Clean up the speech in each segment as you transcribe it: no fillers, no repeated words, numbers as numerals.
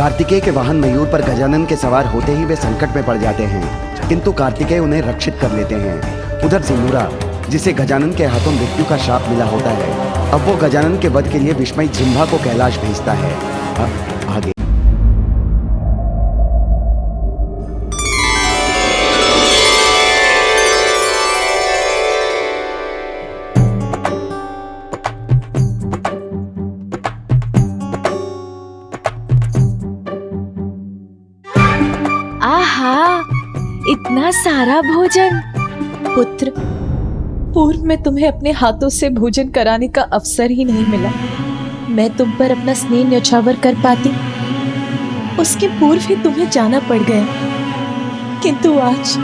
कार्तिकेय के वाहन मयूर पर गजानन के सवार होते ही वे संकट में पड़ जाते हैं, किंतु कार्तिकेय उन्हें रक्षित कर लेते हैं। उधर सिंदूरा, जिसे गजानन के हाथों मृत्यु का शाप मिला होता है, अब वो गजानन के वध के लिए विस्मयी जिह्वा को कैलाश भेजता है। अब आगे इतना सारा भोजन। पुत्र, पूर्व में तुम्हें अपने हाथों से भोजन कराने का अवसर ही नहीं मिला। मैं तुम पर अपना स्नेह न्यौछावर कर पाती, उसके पूर्व ही तुम्हें जाना पड़ गया। किंतु आज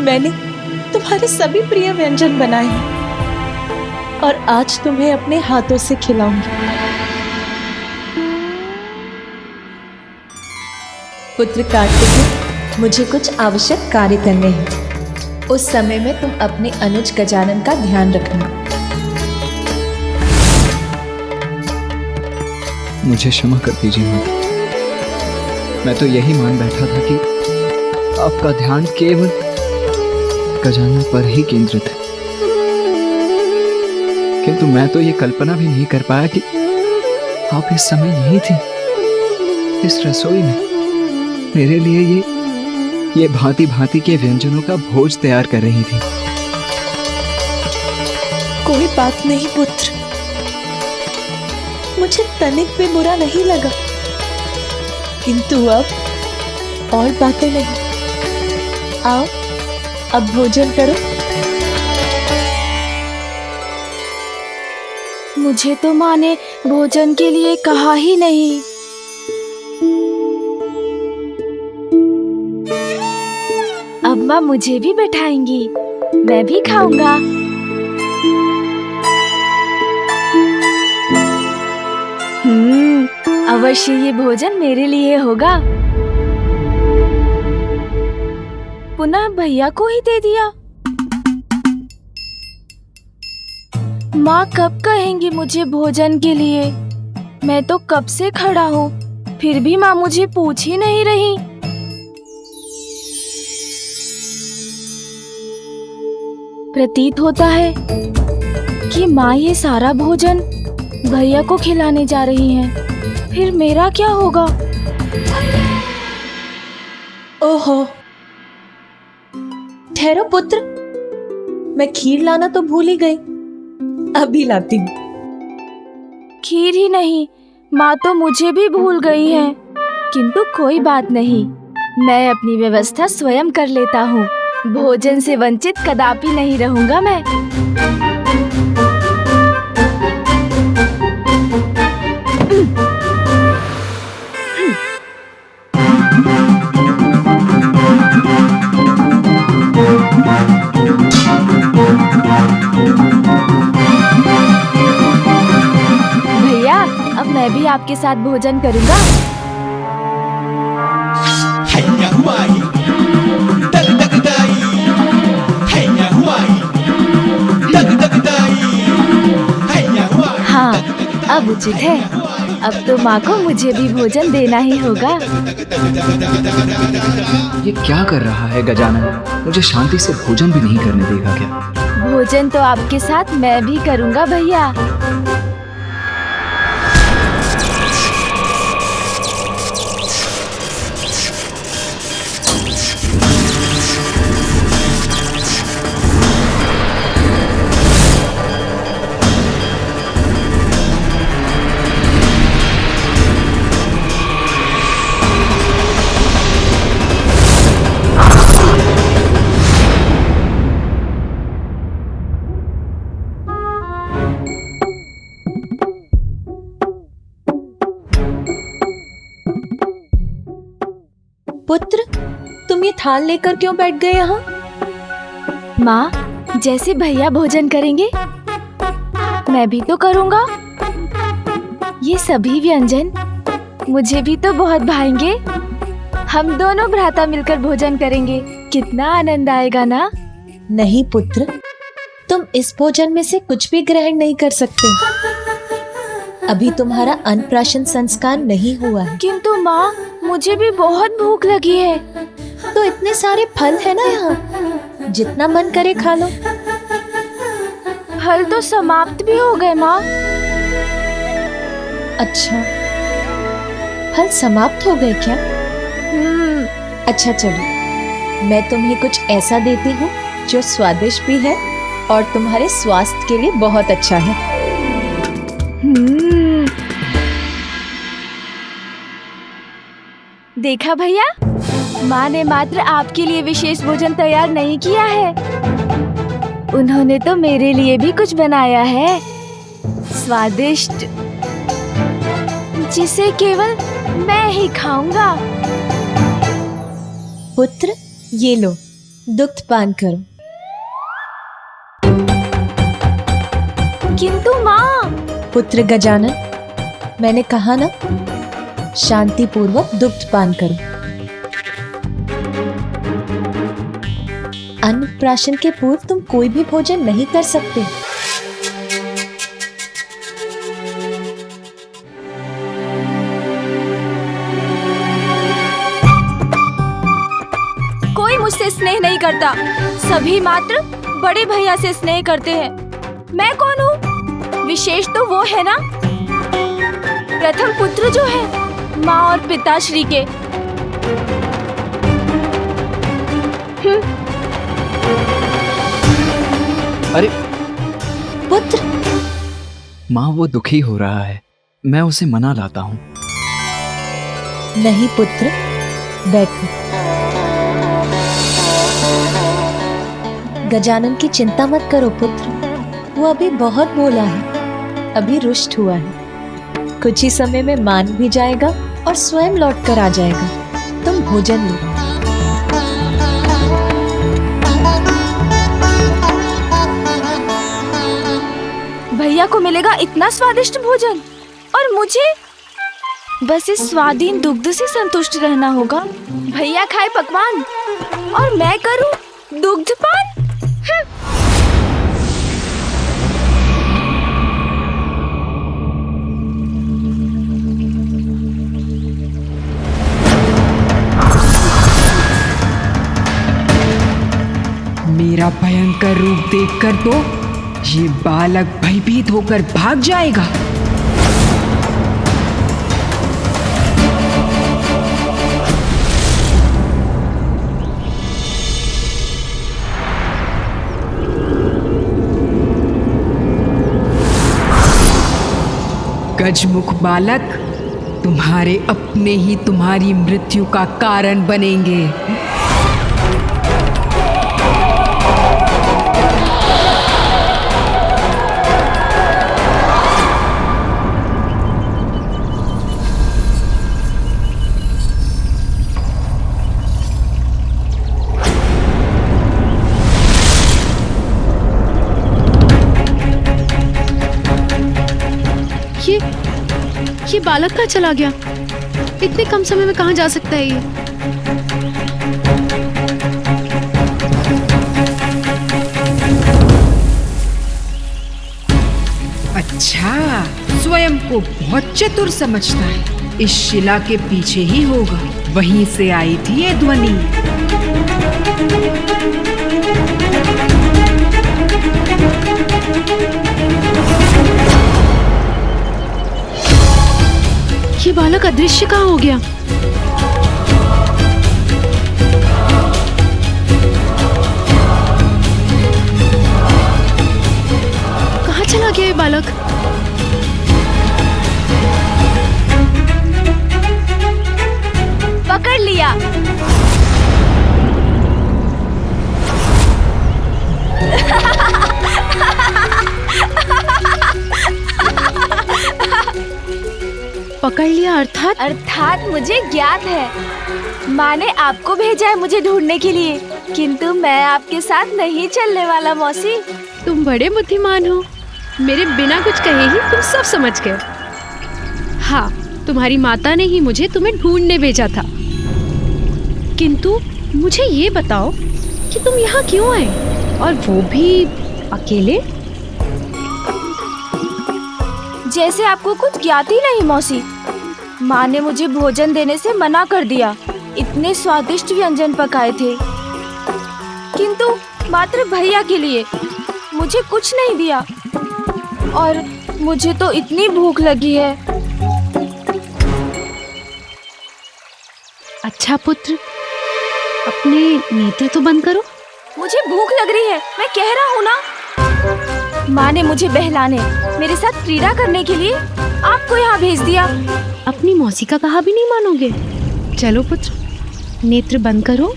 मैंने तुम्हारे सभी प्रिय व्यंजन बनाए हैं और आज तुम्हें अपने हाथों से खिलाऊंगी। पुत्र कार्तिकेय, मुझे कुछ आवश्यक कार्य करने हैं। उस समय में तुम अपने अनुज गजानन का ध्यान रखना। मुझे क्षमा कर दीजिए माता। मैं तो यही मान बैठा था कि आपका ध्यान केवल गजानन पर ही केंद्रित है, किंतु मैं तो ये कल्पना भी नहीं कर पाया कि आप इस समय यही थी, इस रसोई में मेरे लिए ये भांति भांति के व्यंजनों का भोज तैयार कर रही थी। कोई बात नहीं पुत्र, मुझे तनिक भी बुरा नहीं लगा, किंतु अब और बातें नहीं। आओ, अब भोजन करो। मुझे तो माँ ने भोजन के लिए कहा ही नहीं। अब माँ मुझे भी बैठाएंगी, मैं भी खाऊंगा। अवश्य ये भोजन मेरे लिए होगा। पुनः भैया को ही दे दिया। माँ कब कहेंगी मुझे भोजन के लिए? मैं तो कब से खड़ा हूँ, फिर भी माँ मुझे पूछ ही नहीं रही। प्रतीत होता है कि माँ ये सारा भोजन भैया को खिलाने जा रही हैं। फिर मेरा क्या होगा? ओहो, ठहरो पुत्र, मैं खीर लाना तो भूल ही गई, अभी लाती हूँ। खीर ही नहीं, माँ तो मुझे भी भूल गई हैं। किंतु कोई बात नहीं, मैं अपनी व्यवस्था स्वयं कर लेता हूँ। भोजन से वंचित कदापि नहीं रहूंगा मैं। भैया, अब मैं भी आपके साथ भोजन करूंगा। हाँ, अब उचित है। अब तो माँ को मुझे भी भोजन देना ही होगा। ये क्या कर रहा है गजानन? मुझे शांति से भोजन भी नहीं करने देगा क्या? भोजन तो आपके साथ मैं भी करूँगा भैया। पुत्र, तुम ये थाल लेकर क्यों बैठ गए यहाँ? माँ, जैसे भैया भोजन करेंगे मैं भी तो करूँगा। ये सभी व्यंजन मुझे भी तो बहुत भाएंगे। हम दोनों भ्राता मिलकर भोजन करेंगे, कितना आनंद आएगा ना। नहीं पुत्र, तुम इस भोजन में से कुछ भी ग्रहण नहीं कर सकते। अभी तुम्हारा अन्नप्राशन संस्कार नहीं हुआ है। किंतु माँ, मुझे भी बहुत भूख लगी है। तो इतने सारे फल है ना यहाँ, जितना मन करे खा लो। फल तो समाप्त भी हो गए माँ। अच्छा, फल समाप्त हो गए क्या? अच्छा चलो, मैं तुम्हें कुछ ऐसा देती हूँ जो स्वादिष्ट भी है और तुम्हारे स्वास्थ्य के लिए बहुत अच्छा है। देखा भैया, माँ ने मात्र आपके लिए विशेष भोजन तैयार नहीं किया है, उन्होंने तो मेरे लिए भी कुछ बनाया है, स्वादिष्ट, जिसे केवल मैं ही खाऊंगा। पुत्र, ये लो, दुग्ध पान करो। किंतु माँ। पुत्र गजानन, मैंने कहा ना, शांति पूर्वक दुग्ध पान करो। अन्नप्राशन के पूर्व तुम कोई भी भोजन नहीं कर सकते। कोई मुझसे स्नेह नहीं करता, सभी मात्र बड़े भैया से स्नेह करते हैं। मैं कौन हूँ? विशेष तो वो है ना, प्रथम पुत्र जो है माँ और पिताश्री के। अरे पुत्र, माँ वो दुखी हो रहा है, मैं उसे मना लाता हूँ। नहीं पुत्र, बैठो। गजानन की चिंता मत करो पुत्र, वो अभी बहुत भोला है, अभी रुष्ट हुआ है, कुछ ही समय में मान भी जाएगा और स्वयं लौट कर आ जाएगा। तुम भोजन लो। भैया को मिलेगा इतना स्वादिष्ट भोजन और मुझे बस इस स्वादीन दुग्ध से संतुष्ट रहना होगा। भैया खाए पकवान और मैं करूं दुग्ध पान। मेरा भयंकर रूप देखकर तो ये बालक भयभीत होकर भाग जाएगा। गजमुख बालक, तुम्हारे अपने ही तुम्हारी मृत्यु का कारण बनेंगे। ये बालक कहाँ चला गया? इतने कम समय में कहाँ जा सकता है ये? अच्छा, स्वयं को बहुत चतुर समझता है। इस शिला के पीछे ही होगा, वहीं से आई थी ये ध्वनि। ये बालक अदृश्य कहाँ हो गया? कहाँ चला गया ये बालक? पकड़ लिया। पकड़ लिया अर्थात मुझे ज्ञात है, माँ ने आपको भेजा है मुझे ढूंढने के लिए, किंतु मैं आपके साथ नहीं चलने वाला मौसी। तुम बड़े बुद्धिमान हो, मेरे बिना कुछ कहे ही तुम सब समझ गए। हाँ, तुम्हारी माता ने ही मुझे तुम्हें ढूंढने भेजा था, किंतु मुझे ये बताओ कि तुम यहाँ क्यों आए, और वो भी अकेले? जैसे आपको कुछ ज्ञात ही नहीं मौसी। माँ ने मुझे भोजन देने से मना कर दिया। इतने स्वादिष्ट व्यंजन पकाए थे, किंतु मात्र भैया के लिए मुझे कुछ नहीं दिया। और मुझे तो इतनी भूख लगी है। अच्छा पुत्र, अपने नेत्र तो बंद करो। मुझे भूख लग रही है, मैं कह रहा हूँ ना। माँ ने मुझे बहलाने, मेरे साथ क्रीड़ा करने के लिए आपको यहाँ भेज दिया। अपनी मौसी का कहा भी नहीं मानोगे। चलो पुत्र, नेत्र बंद करो।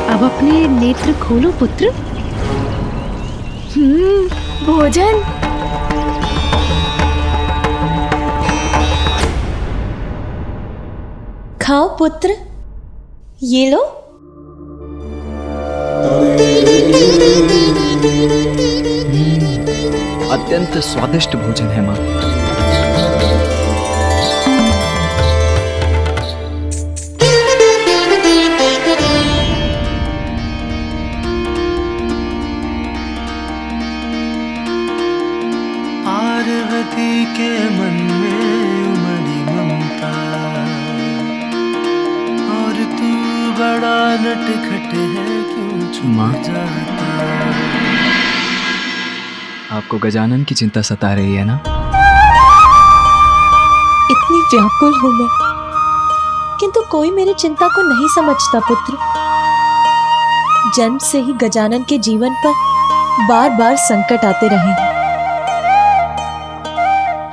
अब अपने नेत्र खोलो पुत्र। भोजन। खाओ पुत्र, ये लो। अत्यंत स्वादिष्ट भोजन है माँ। पार्वती के मन में उमड़ी ममता, और तू बड़ा नटखट है, क्यों छुप माँ? जाता। आपको गजानन की चिंता सता रही है ना? इतनी व्याकुल हूँ मैं, किंतु कोई मेरी चिंता को नहीं समझता पुत्र। जन्म से ही गजानन के जीवन पर बार बार संकट आते रहे हैं।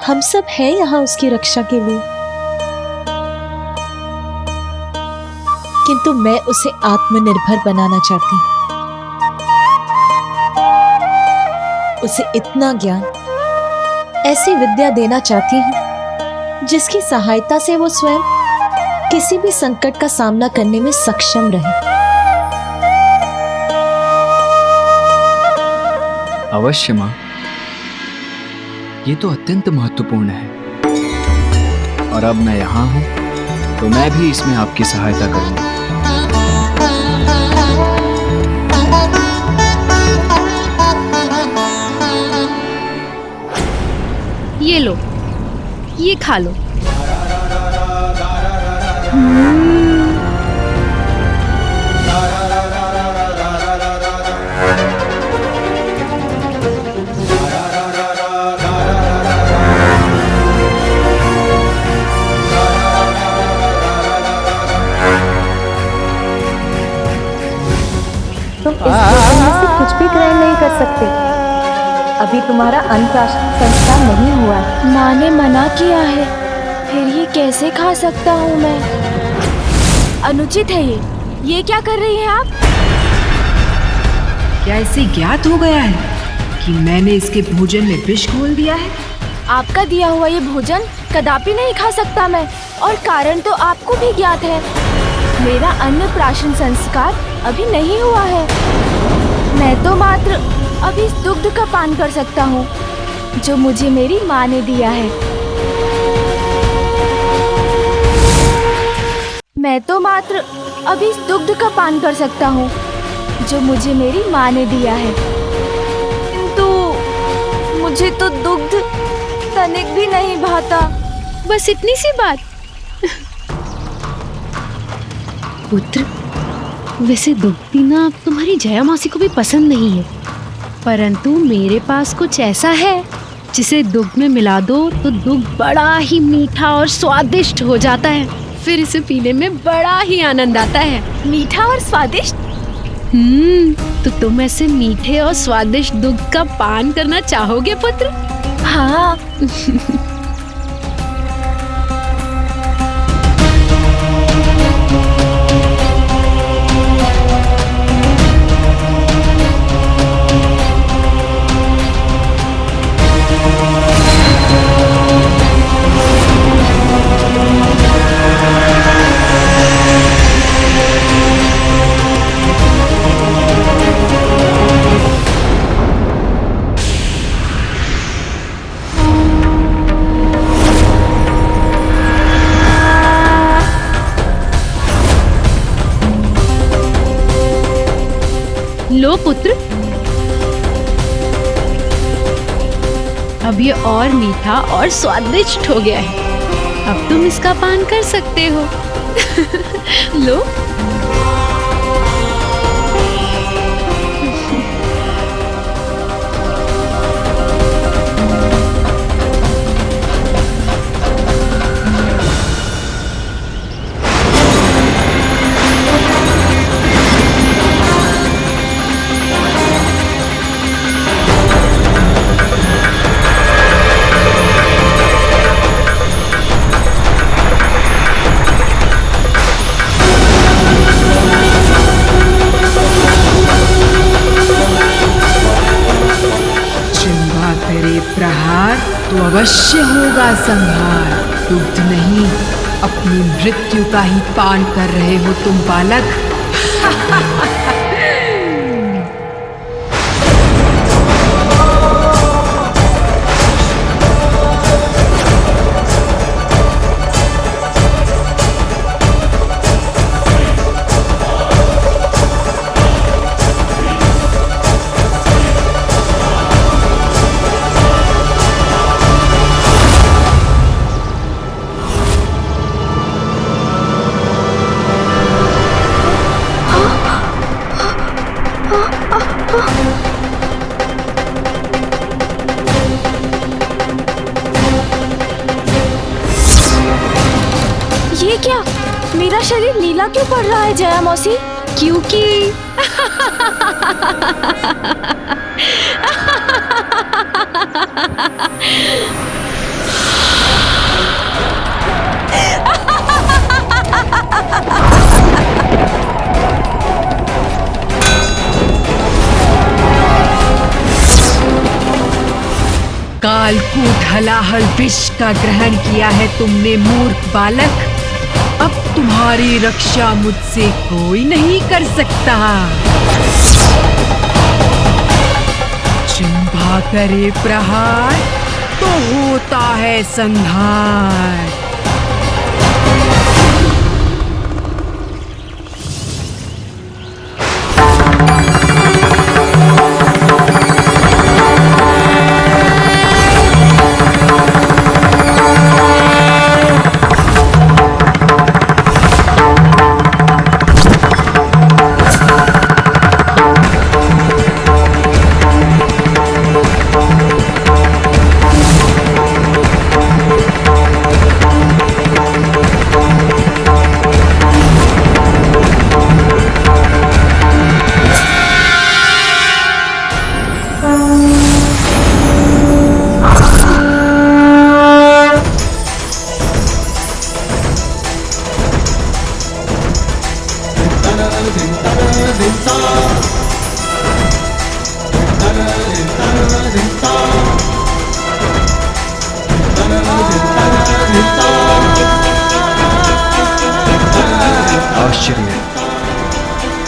हम सब हैं यहाँ उसकी रक्षा के लिए, किंतु मैं उसे आत्मनिर्भर बनाना चाहती हूँ। उसे इतना ज्ञान, ऐसी विद्या देना चाहती हूँ जिसकी सहायता से वो स्वयं किसी भी संकट का सामना करने में सक्षम रहे। अवश्य माँ, ये तो अत्यंत महत्वपूर्ण है। और अब मैं यहाँ हूँ तो मैं भी इसमें आपकी सहायता करूँगा। ये लो, ये खा लो। तुम इस भोजन में से कुछ भी ग्रहण नहीं कर सकते। अभी तुम्हारा अन्नप्राशन संस्कार नहीं हुआ है। माँ ने मना किया है, फिर ये कैसे खा सकता हूँ मैं? अनुचित है ये क्या कर रही हैं आप? क्या इसे ज्ञात हो गया है कि मैंने इसके भोजन में विष घोल दिया है? आपका दिया हुआ ये भोजन कदापि नहीं खा सकता मैं, और कारण तो आपको भी ज्ञात है। मेरा अन्नप्राशन संस्कार अभी नहीं हुआ है। मैं तो मात्र अभी इस दुग्ध का पान कर सकता हूँ जो मुझे मेरी माँ ने दिया है। मैं तो मात्र अभी इस दुग्ध का पान कर सकता हूँ जो मुझे मेरी माँ ने दिया है, किंतु मुझे तो दुग्ध तनिक भी नहीं भाता। बस इतनी सी बात। पुत्र, वैसे दुग्ध पीना तुम्हारी जया मौसी को भी पसंद नहीं है, परंतु मेरे पास कुछ ऐसा है जिसे दुग्ध में मिला दो तो दुग्ध बड़ा ही मीठा और स्वादिष्ट हो जाता है। फिर इसे पीने में बड़ा ही आनंद आता है। मीठा और स्वादिष्ट? तो तुम ऐसे मीठे और स्वादिष्ट दुग्ध का पान करना चाहोगे पुत्र? हाँ। लो पुत्र, अब ये और मीठा और स्वादिष्ट हो गया है। अब तुम इसका पान कर सकते हो। लो। प्रहार तो अवश्य होगा संहार। दुग्ध नहीं, अपनी मृत्यु का ही पान कर रहे हो तुम बालक। ये क्या? मेरा शरीर नीला क्यों पड़ रहा है जया मौसी? क्योंकि कालकूट हलाहल विष का ग्रहण किया है तुमने मूर्ख बालक। अब तुम्हारी रक्षा मुझसे कोई नहीं कर सकता। जिह्वा करे प्रहार तो होता है संहार।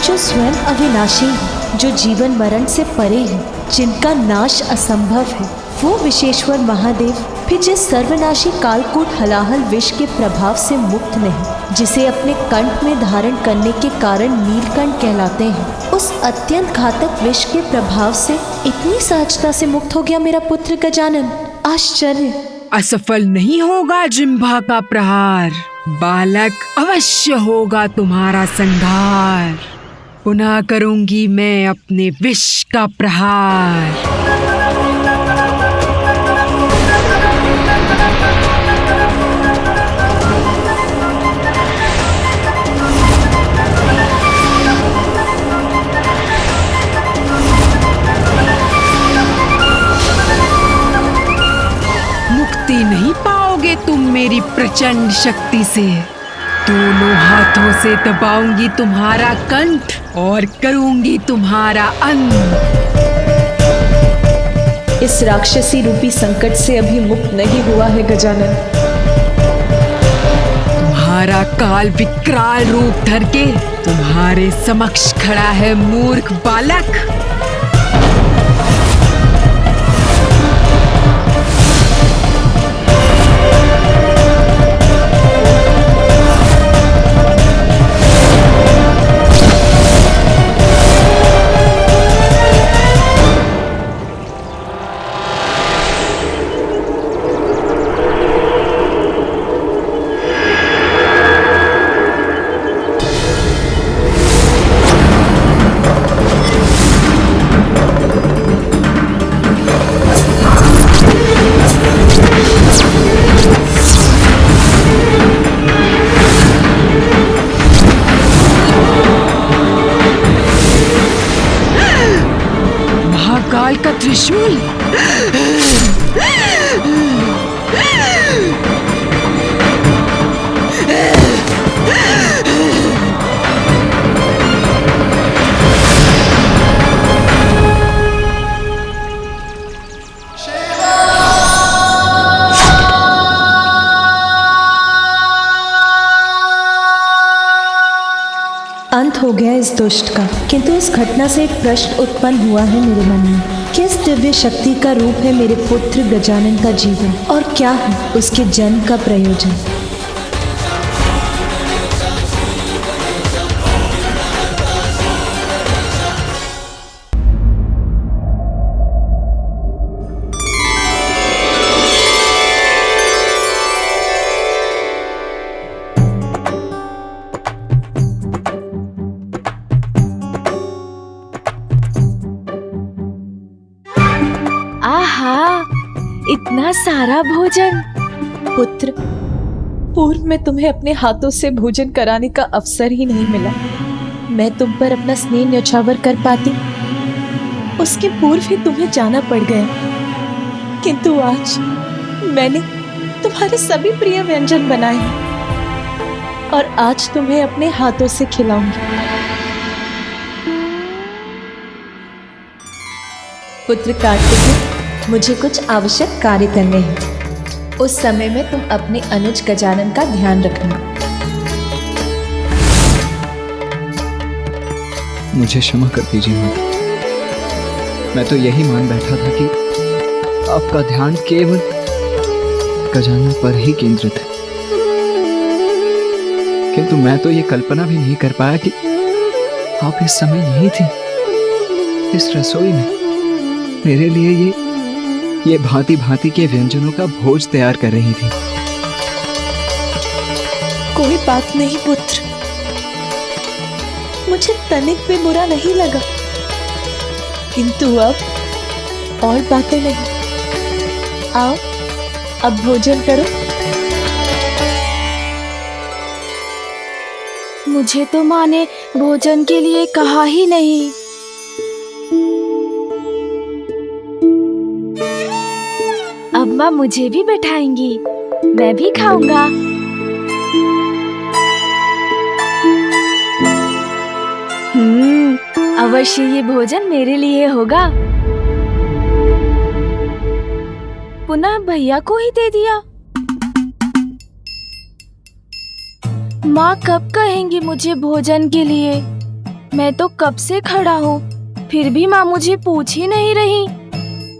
जो स्वयं अविनाशी है, जो जीवन मरण से परे है, जिनका नाश असंभव है, वो विश्वेश्वर महादेव फिर जिस सर्वनाशी कालकूट हलाहल विष के प्रभाव से मुक्त नहीं, जिसे अपने कंठ में धारण करने के कारण नीलकंठ कहलाते हैं, उस अत्यंत घातक विष के प्रभाव से इतनी सहजता से मुक्त हो गया मेरा पुत्र गजानन। आश्चर्य। असफल नहीं होगा जिह्वा का प्रहार बालक, अवश्य होगा तुम्हारा संहार। पुनः करूंगी मैं अपने विष का प्रहार। मुक्ति नहीं पाओगे तुम मेरी प्रचंड शक्ति से। दोनों हाथों से दबाऊंगी तुम्हारा कंठ और करूंगी तुम्हारा अंत। इस राक्षसी रूपी संकट से अभी मुक्त नहीं हुआ है गजानन। तुम्हारा काल विकराल रूप धर के तुम्हारे समक्ष खड़ा है मूर्ख बालक। काल का त्रिशूल। अंत हो गया इस दुष्ट का, किंतु इस घटना से एक प्रश्न उत्पन्न हुआ है मेरे मन में। किस दिव्य शक्ति का रूप है मेरे पुत्र गजानन का जीवन, और क्या है उसके जन्म का प्रयोजन? आहा, इतना सारा भोजन। पुत्र, पूर्व में तुम्हें अपने हाथों से भोजन कराने का अवसर ही नहीं मिला। मैं तुम पर अपना स्नेह न्यौछावर कर पाती, उसके पूर्व ही तुम्हें जाना पड़ गया। किंतु आज मैंने तुम्हारे सभी प्रिय व्यंजन बनाए हैं और आज तुम्हें अपने हाथों से खिलाऊंगी। पुत्र कार्तिकेय, मुझे कुछ आवश्यक कार्य करने हैं। उस समय में तुम अपने अनुज गजानन का ध्यान रखना। मुझे क्षमा कर दीजिए माता। मैं तो यही मान बैठा था कि आपका ध्यान केवल गजानन पर ही केंद्रित है, किंतु मैं तो ये कल्पना भी नहीं कर पाया कि आप इस समय यही थी, इस रसोई में मेरे लिए ये भांति भांति के व्यंजनों का भोज तैयार कर रही थी। कोई बात नहीं पुत्र, मुझे तनिक भी बुरा नहीं लगा, किंतु अब और बातें नहीं। आओ, अब भोजन करो। मुझे तो माँ ने भोजन के लिए कहा ही नहीं। अब माँ मुझे भी बैठाएंगी, मैं भी खाऊंगा। अवश्य ये भोजन मेरे लिए होगा। पुनः भैया को ही दे दिया। माँ कब कहेंगी मुझे भोजन के लिए? मैं तो कब से खड़ा हूँ, फिर भी माँ मुझे पूछ ही नहीं रही।